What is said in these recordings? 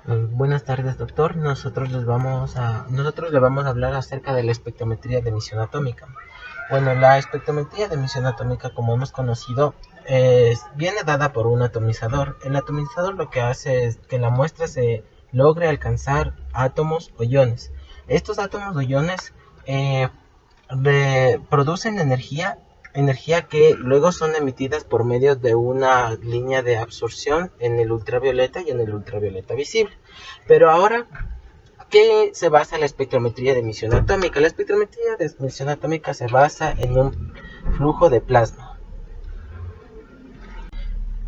Buenas tardes, doctor. Nosotros le vamos a hablar acerca de la espectrometría de emisión atómica. Bueno, la espectrometría de emisión atómica, como hemos conocido, viene dada por un atomizador. El atomizador lo que hace es que la muestra se logre alcanzar átomos o iones. Estos átomos o iones eh, producen energía que luego son emitidas por medio de una línea de absorción en el ultravioleta y en el ultravioleta visible. Pero ahora, ¿qué se basa en la espectrometría de emisión atómica? La espectrometría de emisión atómica se basa en un flujo de plasma.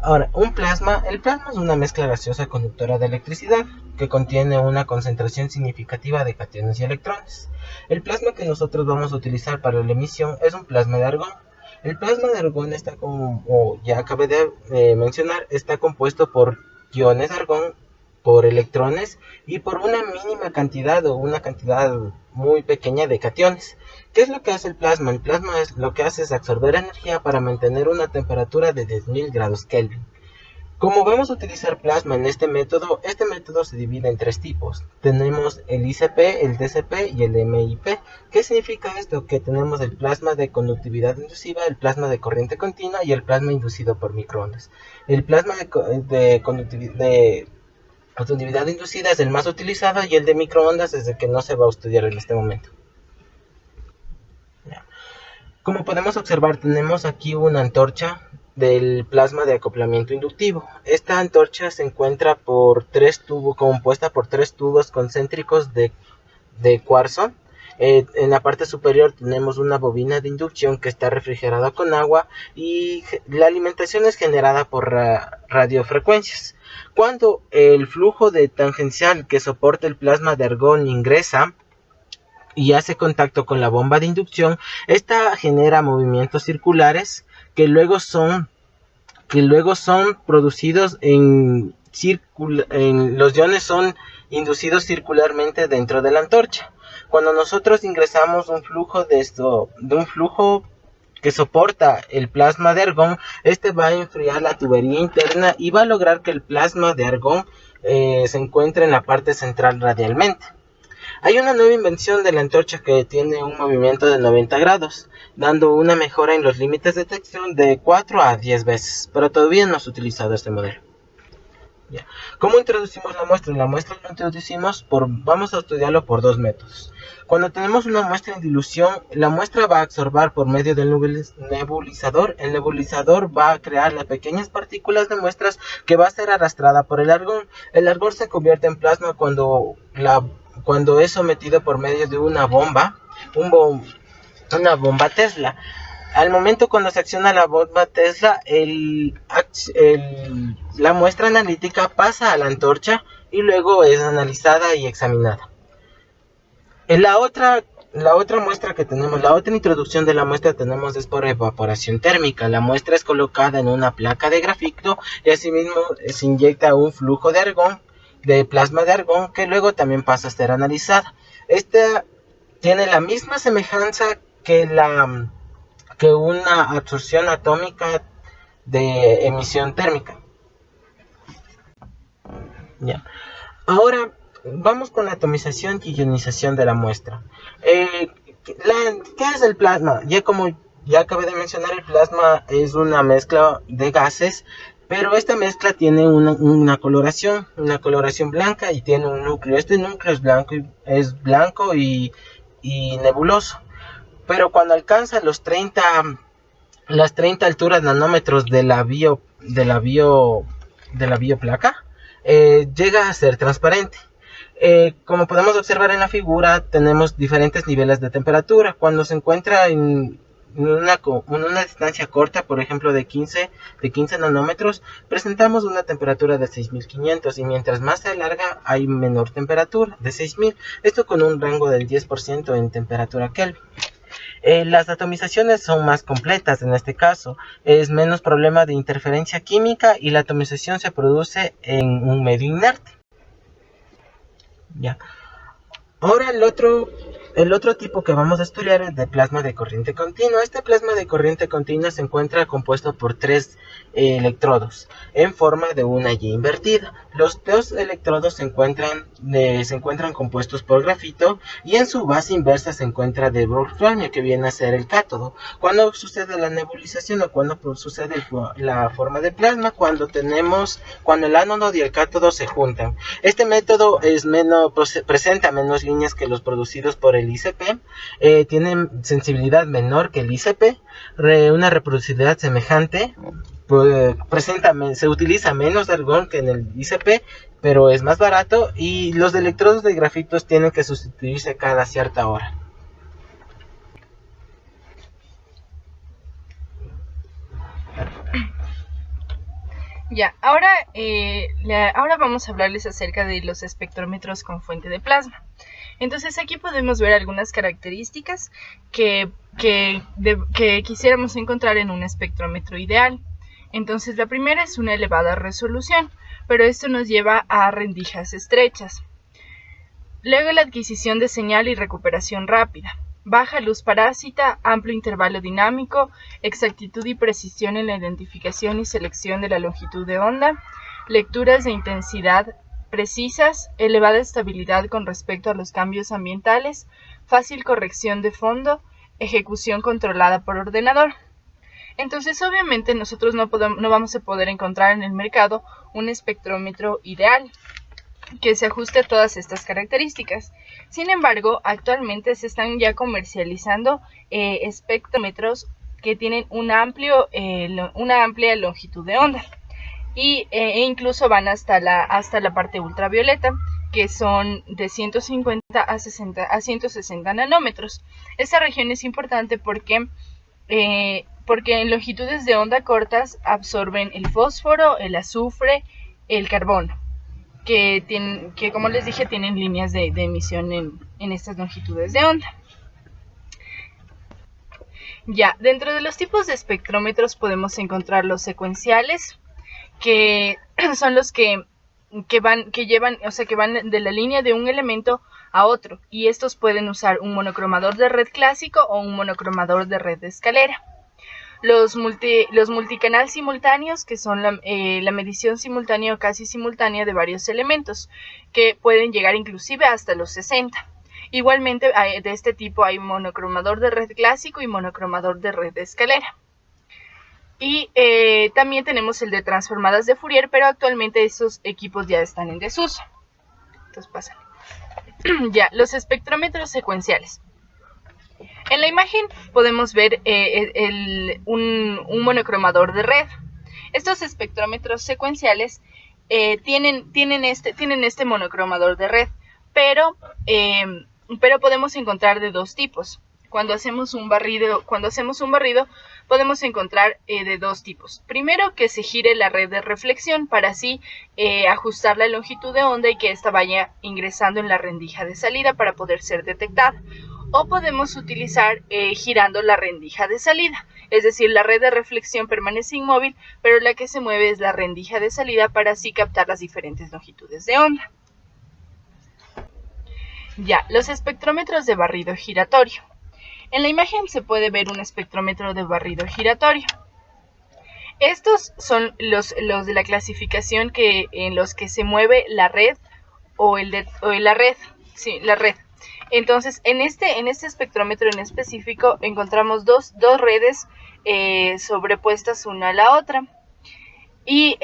Ahora, el plasma es una mezcla gaseosa conductora de electricidad que contiene una concentración significativa de cationes y electrones. El plasma que nosotros vamos a utilizar para la emisión es un plasma de argón. El plasma de argón está, como ya acabé de mencionar, está compuesto por iones de argón, por electrones y por una mínima cantidad o una cantidad muy pequeña de cationes. ¿Qué es lo que hace el plasma? El plasma lo que hace es absorber energía para mantener una temperatura de 10.000 grados Kelvin. Como vamos a utilizar plasma en este método se divide en tres tipos. Tenemos el ICP, el DCP y el MIP. ¿Qué significa esto? Que tenemos el plasma de conductividad inducida, el plasma de corriente continua y el plasma inducido por microondas. El plasma de conductividad inducida es el más utilizado y el de microondas es el que no se va a estudiar en este momento. Como podemos observar, tenemos aquí una antorcha del plasma de acoplamiento inductivo. Esta antorcha se encuentra compuesta por tres tubos concéntricos de cuarzo. En la parte superior tenemos una bobina de inducción que está refrigerada con agua y la alimentación es generada por radiofrecuencias. Cuando el flujo de tangencial que soporta el plasma de argón ingresa y hace contacto con la bomba de inducción, esta genera movimientos circulares que luego son producidos los iones son inducidos circularmente dentro de la antorcha. Cuando nosotros ingresamos un flujo que soporta el plasma de argón, este va a enfriar la tubería interna y va a lograr que el plasma de argón se encuentre en la parte central radialmente. Hay una nueva invención de la antorcha que tiene un movimiento de 90 grados, dando una mejora en los límites de detección de 4 a 10 veces, pero todavía no se ha utilizado este modelo. Ya. ¿Cómo introducimos la muestra? La muestra la introducimos vamos a estudiarlo por dos métodos. Cuando tenemos una muestra en dilución, la muestra va a absorber por medio del nebulizador. El nebulizador va a crear las pequeñas partículas de muestras que va a ser arrastrada por el argón. El argón se convierte en plasma cuando es sometido por medio de una bomba Tesla. Al momento cuando se acciona la bomba Tesla, la muestra analítica pasa a la antorcha y luego es analizada y examinada. La otra muestra que tenemos, la otra introducción de la muestra tenemos es por evaporación térmica. La muestra es colocada en una placa de grafito y asimismo se inyecta un flujo de plasma de argón que luego también pasa a ser analizada. Esta tiene la misma semejanza que una absorción atómica de emisión térmica. Ya. Ahora vamos con la atomización y ionización de la muestra. ¿Qué es el plasma? Ya acabé de mencionar, el plasma es una mezcla de gases, pero esta mezcla tiene una coloración blanca y tiene un núcleo. Este núcleo es blanco y nebuloso. Pero cuando alcanza las 30 alturas nanómetros de la bioplaca, llega a ser transparente. Como podemos observar en la figura, tenemos diferentes niveles de temperatura. Cuando se encuentra en una distancia corta, por ejemplo de 15 nanómetros, presentamos una temperatura de 6500 y mientras más se alarga hay menor temperatura, de 6000, esto con un rango del 10% en temperatura Kelvin. Las atomizaciones son más completas en este caso, es menos problema de interferencia química y la atomización se produce en un medio inerte. Ya. Ahora El otro tipo que vamos a estudiar es de plasma de corriente continua. Este plasma de corriente continua se encuentra compuesto por tres electrodos en forma de una Y invertida. Los dos electrodos se encuentran compuestos por grafito y en su base inversa se encuentra de wolframio, que viene a ser el cátodo. Cuando sucede la nebulización o cuando sucede la forma de plasma, cuando el ánodo y el cátodo se juntan. Este método presenta menos líneas que los producidos por el ICP, tiene sensibilidad menor que el ICP, una reproducibilidad semejante, se utiliza menos argón que en el ICP, pero es más barato, y los electrodos de grafitos tienen que sustituirse cada cierta hora. Ya, ahora vamos a hablarles acerca de los espectrómetros con fuente de plasma. Entonces aquí podemos ver algunas características que quisiéramos encontrar en un espectrómetro ideal. Entonces la primera es una elevada resolución, pero esto nos lleva a rendijas estrechas. Luego la adquisición de señal y recuperación rápida. Baja luz parásita, amplio intervalo dinámico, exactitud y precisión en la identificación y selección de la longitud de onda, lecturas de intensidad precisas, elevada estabilidad con respecto a los cambios ambientales, fácil corrección de fondo, ejecución controlada por ordenador. Entonces, obviamente, nosotros no vamos a poder encontrar en el mercado un espectrómetro ideal que se ajuste a todas estas características. Sin embargo, actualmente se están ya comercializando espectrómetros que tienen una amplia longitud de onda e incluso van hasta la parte ultravioleta, que son de 150 a 160 nanómetros. Esta región es importante porque en longitudes de onda cortas absorben el fósforo, el azufre, el carbono, que como les dije tienen líneas de emisión en estas longitudes de onda. Ya, dentro de los tipos de espectrómetros podemos encontrar los secuenciales, que son los que van de la línea de un elemento a otro, y estos pueden usar un monocromador de red clásico o un monocromador de red de escalera. Los multicanal simultáneos, que son la medición simultánea o casi simultánea de varios elementos, que pueden llegar inclusive hasta los 60. Igualmente, de este tipo hay monocromador de red clásico y monocromador de red de escalera. Y también tenemos el de transformadas de Fourier, pero actualmente estos equipos ya están en desuso. Entonces pasan. Ya, los espectrómetros secuenciales. En la imagen podemos ver un monocromador de red. Estos espectrómetros secuenciales tienen este monocromador de red, pero podemos encontrar de dos tipos. Cuando hacemos un barrido podemos encontrar de dos tipos. Primero, que se gire la red de reflexión para así ajustar la longitud de onda y que ésta vaya ingresando en la rendija de salida para poder ser detectada. O podemos utilizar girando la rendija de salida, es decir, la red de reflexión permanece inmóvil, pero la que se mueve es la rendija de salida para así captar las diferentes longitudes de onda. Ya, los espectrómetros de barrido giratorio. En la imagen se puede ver un espectrómetro de barrido giratorio. Estos son los de la clasificación en los que se mueve la red la red. Entonces, en este espectrómetro en específico encontramos dos redes sobrepuestas una a la otra. Y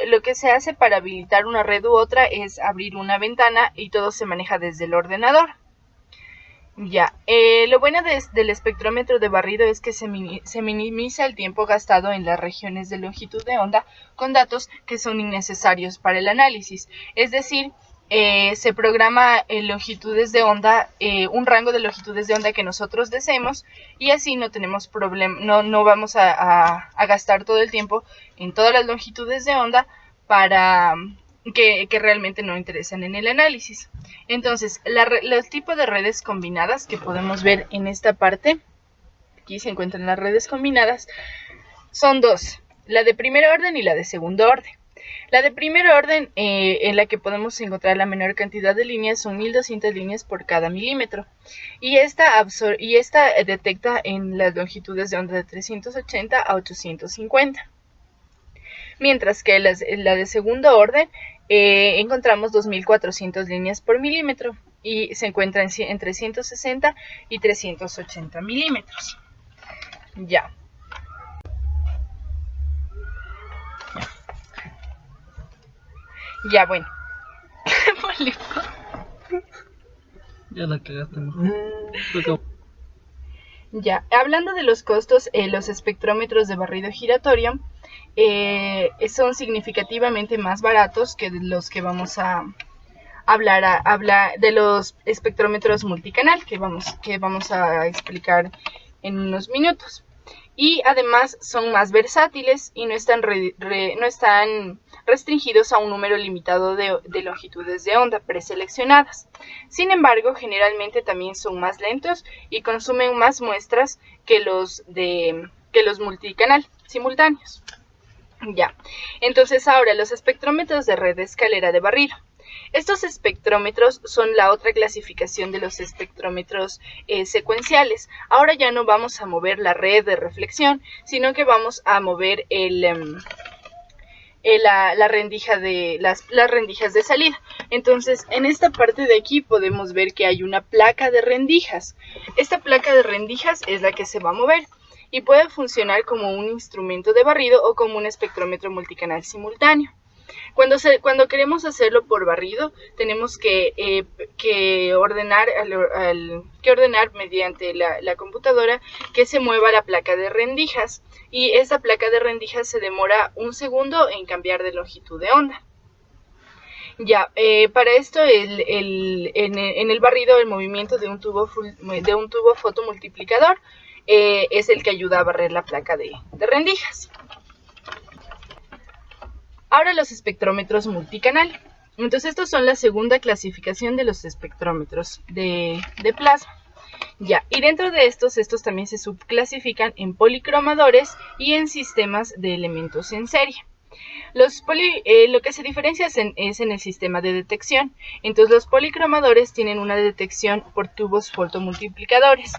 lo que se hace para habilitar una red u otra es abrir una ventana y todo se maneja desde el ordenador. Ya, lo bueno del espectrómetro de barrido es que se minimiza el tiempo gastado en las regiones de longitud de onda con datos que son innecesarios para el análisis. Es decir, se programa longitudes de onda, un rango de longitudes de onda que nosotros deseemos, y así no tenemos problema, no vamos a gastar todo el tiempo en todas las longitudes de onda para que realmente no interesan en el análisis. Entonces, los tipos de redes combinadas que podemos ver en esta parte, aquí se encuentran las redes combinadas, son dos, la de primer orden y la de segundo orden. La de primer orden, en la que podemos encontrar la menor cantidad de líneas, son 1200 líneas por cada milímetro. Y esta detecta en las longitudes de onda de 380 a 850. Mientras que la de segundo orden encontramos 2400 líneas por milímetro y se encuentra entre 160 y 380 milímetros. Ya. Ya, bueno. Ya la cagaste. Ya, hablando de los costos, los espectrómetros de barrido giratorio son significativamente más baratos que los que vamos a hablar de los espectrómetros multicanal que vamos a explicar en unos minutos. Y además son más versátiles y no están restringidos a un número limitado de longitudes de onda preseleccionadas. Sin embargo, generalmente también son más lentos y consumen más muestras que los multicanal simultáneos. Ya. Entonces ahora los espectrómetros de red de escalera de barrido. Estos espectrómetros son la otra clasificación de los espectrómetros secuenciales. Ahora ya no vamos a mover la red de reflexión, sino que vamos a mover las rendijas de salida. Entonces, en esta parte de aquí podemos ver que hay una placa de rendijas. Esta placa de rendijas es la que se va a mover y puede funcionar como un instrumento de barrido o como un espectrómetro multicanal simultáneo. Cuando queremos hacerlo por barrido, tenemos que ordenar mediante la computadora que se mueva la placa de rendijas, y esta placa de rendijas se demora 1 segundo en cambiar de longitud de onda. Ya, para esto en el barrido el movimiento de un tubo fotomultiplicador es el que ayuda a barrer la placa de rendijas. Ahora los espectrómetros multicanal. Entonces estos son la segunda clasificación de los espectrómetros de plasma. Ya, y dentro de estos también se subclasifican en policromadores y en sistemas de elementos en serie. Lo que se diferencia es en el sistema de detección. Entonces los policromadores tienen una detección por tubos fotomultiplicadores.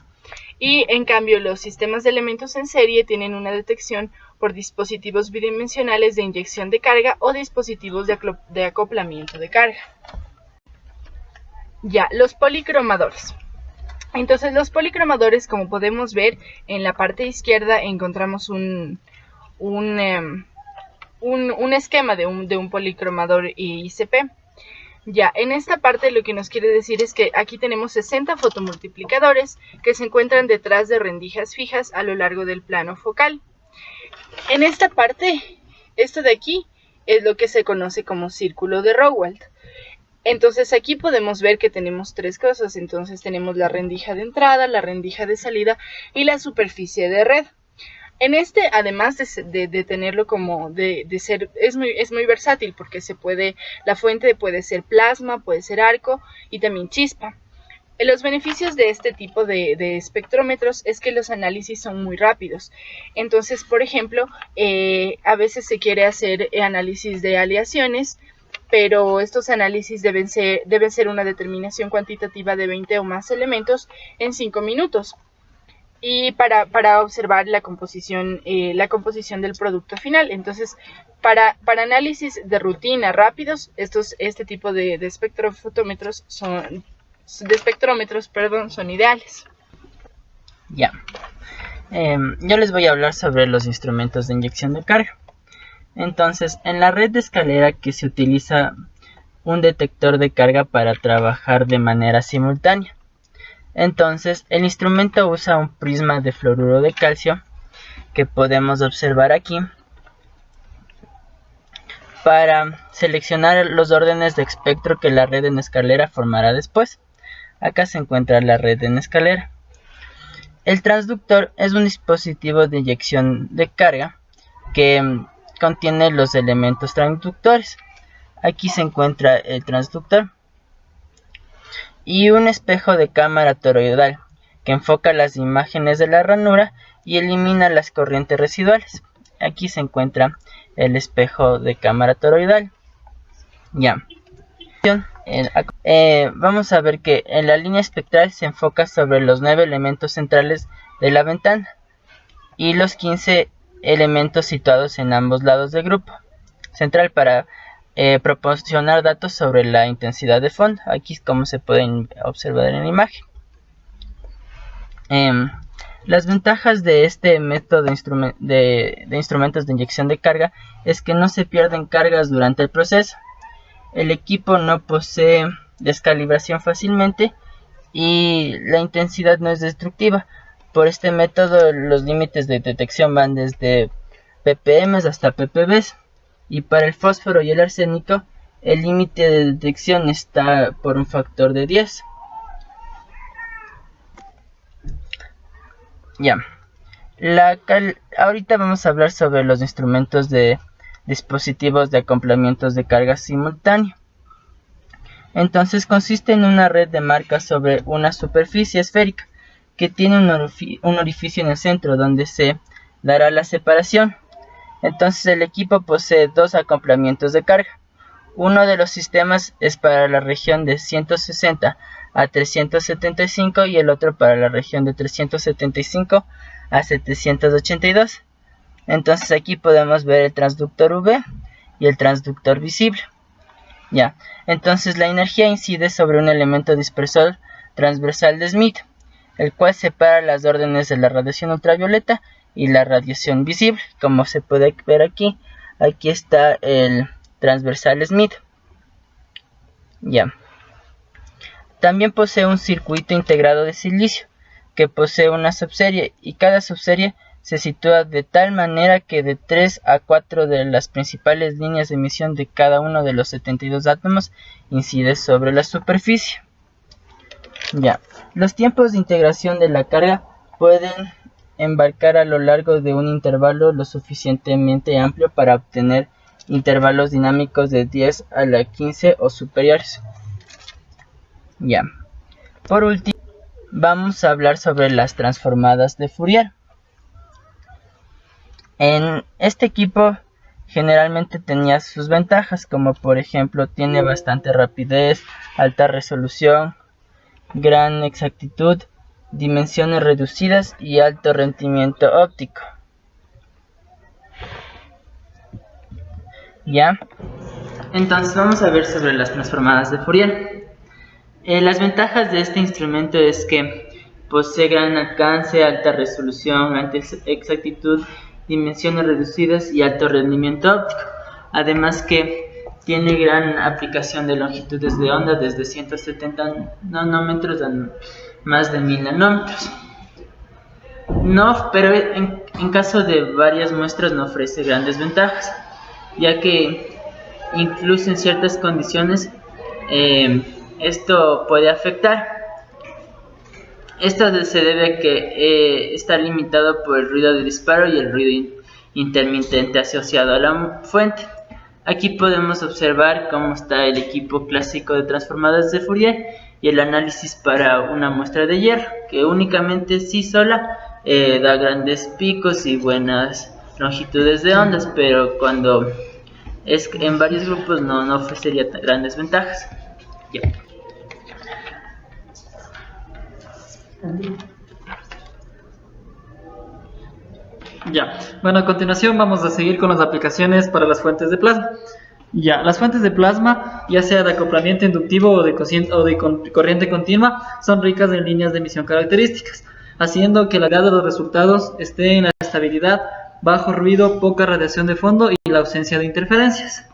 Y en cambio los sistemas de elementos en serie tienen una detección por dispositivos bidimensionales de inyección de carga o dispositivos de acoplamiento de carga. Ya, los policromadores. Entonces los policromadores, como podemos ver, en la parte izquierda encontramos un esquema de un policromador ICP. Ya, en esta parte lo que nos quiere decir es que aquí tenemos 60 fotomultiplicadores que se encuentran detrás de rendijas fijas a lo largo del plano focal. En esta parte, esto de aquí es lo que se conoce como círculo de Rowald. Entonces aquí podemos ver que tenemos tres cosas. Entonces tenemos la rendija de entrada, la rendija de salida y la superficie de red. En además de tenerlo como de ser, es muy versátil porque la fuente puede ser plasma, puede ser arco y también chispa. Los beneficios de este tipo de espectrómetros es que los análisis son muy rápidos. Entonces, por ejemplo, a veces se quiere hacer análisis de aleaciones, pero estos análisis deben ser una determinación cuantitativa de 20 o más elementos en 5 minutos. Y para observar la composición del producto final. Entonces, para análisis de rutina rápidos, este tipo de espectrómetros son ideales. Ya. Yo les voy a hablar sobre los instrumentos de inyección de carga. Entonces, en la red de escalera que se utiliza un detector de carga para trabajar de manera simultánea. Entonces, el instrumento usa un prisma de fluoruro de calcio que podemos observar aquí para seleccionar los órdenes de espectro que la red en escalera formará después. Acá se encuentra la red en escalera. El transductor es un dispositivo de inyección de carga que contiene los elementos transductores. Aquí se encuentra el transductor. Y un espejo de cámara toroidal que enfoca las imágenes de la ranura y elimina las corrientes residuales. Aquí se encuentra el espejo de cámara toroidal. Ya. Vamos a ver que en la línea espectral se enfoca sobre los 9 elementos centrales de la ventana y los 15 elementos situados en ambos lados del grupo central para proporcionar datos sobre la intensidad de fondo. Aquí como se pueden observar en la imagen. Las ventajas de este método de instrumentos de inyección de carga es que no se pierden cargas durante el proceso. El equipo no posee descalibración fácilmente y la intensidad no es destructiva. Por este método los límites de detección van desde ppm hasta ppb. Y para el fósforo y el arsénico el límite de detección está por un factor de 10. Ya. Ahorita vamos a hablar sobre los instrumentos de dispositivos de acoplamientos de carga simultáneo. Entonces consiste en una red de marcas sobre una superficie esférica que tiene un orificio en el centro donde se dará la separación. Entonces el equipo posee 2 acoplamientos de carga. Uno de los sistemas es para la región de 160 a 375 y el otro para la región de 375 a 782. Entonces aquí podemos ver el transductor UV y el transductor visible. Ya, entonces la energía incide sobre un elemento dispersor transversal de Smith, el cual separa las órdenes de la radiación ultravioleta y la radiación visible. Como se puede ver aquí está el transversal Smith. Ya. También posee un circuito integrado de silicio que posee una subserie y cada subserie se sitúa de tal manera que de 3 a 4 de las principales líneas de emisión de cada uno de los 72 átomos incide sobre la superficie. Ya. Los tiempos de integración de la carga pueden embarcar a lo largo de un intervalo lo suficientemente amplio para obtener intervalos dinámicos de 10 a la 15 o superiores. Ya. Por último, vamos a hablar sobre las transformadas de Fourier. En este equipo generalmente tenía sus ventajas, como por ejemplo tiene bastante rapidez, alta resolución, gran exactitud, dimensiones reducidas y alto rendimiento óptico. Ya, entonces vamos a ver sobre las transformadas de Fourier. Las ventajas de este instrumento es que posee gran alcance, alta resolución, alta exactitud, dimensiones reducidas y alto rendimiento óptico. Además que tiene gran aplicación de longitudes de onda desde 170 nanómetros a más de 1000 nanómetros. Pero en caso de varias muestras no ofrece grandes ventajas, ya que incluso en ciertas condiciones esto puede afectar. Esto se debe a que está limitado por el ruido de disparo y el ruido intermitente asociado a la fuente. Aquí podemos observar cómo está el equipo clásico de transformadas de Fourier y el análisis para una muestra de hierro, que únicamente sí sola da grandes picos y buenas longitudes de ondas, pero cuando es en varios grupos no ofrecería grandes ventajas. Ya. Ya, bueno, a continuación vamos a seguir con las aplicaciones para las fuentes de plasma. Ya, las fuentes de plasma, ya sea de acoplamiento inductivo o de corriente continua, son ricas en líneas de emisión características, haciendo que la calidad de los resultados esté en la estabilidad, bajo ruido, poca radiación de fondo y la ausencia de interferencias.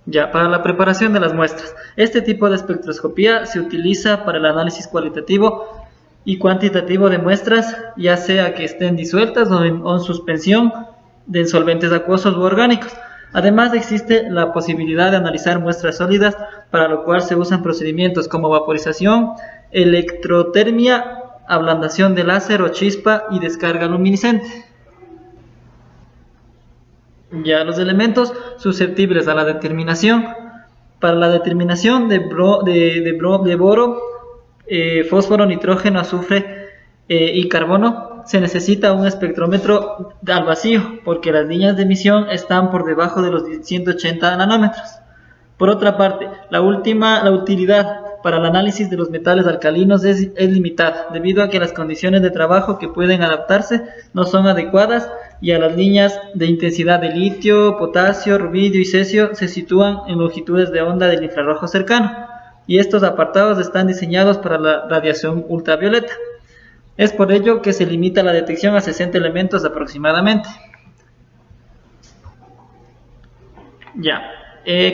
Ya, para la preparación de las muestras, este tipo de espectroscopía se utiliza para el análisis cualitativo y cuantitativo de muestras, ya sea que estén disueltas o en suspensión de solventes acuosos u orgánicos. Además existe la posibilidad de analizar muestras sólidas, para lo cual se usan procedimientos como vaporización, electrotermia, ablandación de láser o chispa y descarga luminiscente. Ya, los elementos susceptibles a la determinación. Para la determinación de boro, fósforo, nitrógeno, azufre y carbono, se necesita un espectrómetro al vacío, porque las líneas de emisión están por debajo de los 180 nanómetros. Por otra parte, la utilidad para el análisis de los metales alcalinos es limitada, debido a que las condiciones de trabajo que pueden adaptarse no son adecuadas y a las líneas de intensidad de litio, potasio, rubidio y cesio se sitúan en longitudes de onda del infrarrojo cercano, y estos apartados están diseñados para la radiación ultravioleta. Es por ello que se limita la detección a 60 elementos aproximadamente.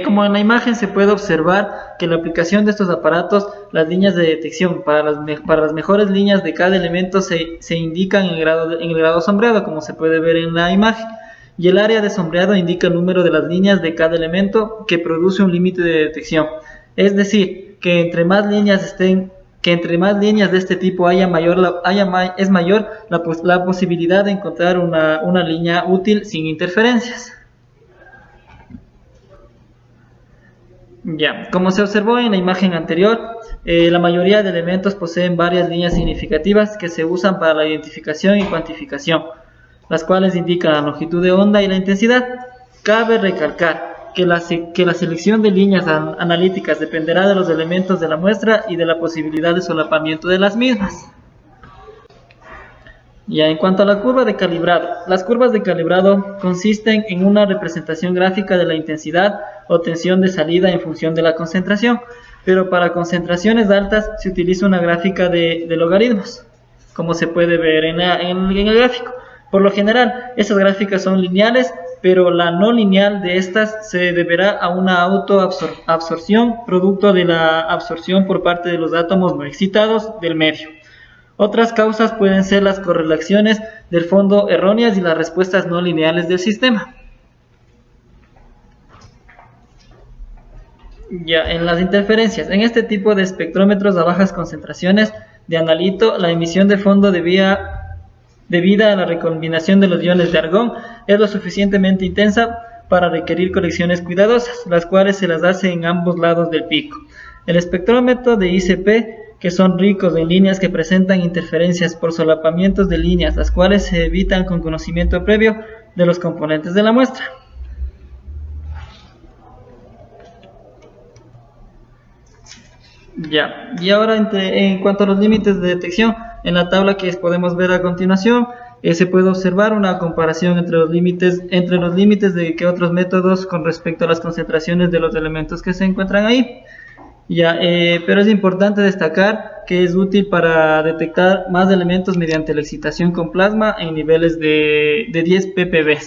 Como en la imagen se puede observar que la aplicación de estos aparatos, las líneas de detección para las mejores líneas de cada elemento se indican en el grado sombreado, como se puede ver en la imagen, y el área de sombreado indica el número de las líneas de cada elemento que produce un límite de detección. Es decir, que entre más líneas de este tipo es mayor la posibilidad de encontrar una línea útil sin interferencias. Como se observó en la imagen anterior, la mayoría de elementos poseen varias líneas significativas que se usan para la identificación y cuantificación, las cuales indican la longitud de onda y la intensidad. Cabe recalcar que la selección de líneas analíticas dependerá de los elementos de la muestra y de la posibilidad de solapamiento de las mismas. En cuanto a la curva de calibrado, las curvas de calibrado consisten en una representación gráfica de la intensidad o tensión de salida en función de la concentración, pero para concentraciones altas se utiliza una gráfica de logaritmos, como se puede ver en el gráfico. Por lo general, esas gráficas son lineales, pero la no lineal de estas se deberá a una autoabsorción, producto de la absorción por parte de los átomos no excitados del medio. Otras causas pueden ser las correlaciones del fondo erróneas y las respuestas no lineales del sistema. En las interferencias, en este tipo de espectrómetros a bajas concentraciones de analito, la emisión de fondo debida a la recombinación de los iones de argón es lo suficientemente intensa para requerir correcciones cuidadosas, las cuales se las hace en ambos lados del pico. El espectrómetro de ICP, que son ricos en líneas que presentan interferencias por solapamientos de líneas, las cuales se evitan con conocimiento previo de los componentes de la muestra. Y ahora en cuanto a los límites de detección, en la tabla que podemos ver a continuación, se puede observar una comparación entre los límites de que otros métodos con respecto a las concentraciones de los elementos que se encuentran ahí. Pero es importante destacar que es útil para detectar más elementos mediante la excitación con plasma en niveles de 10 ppb.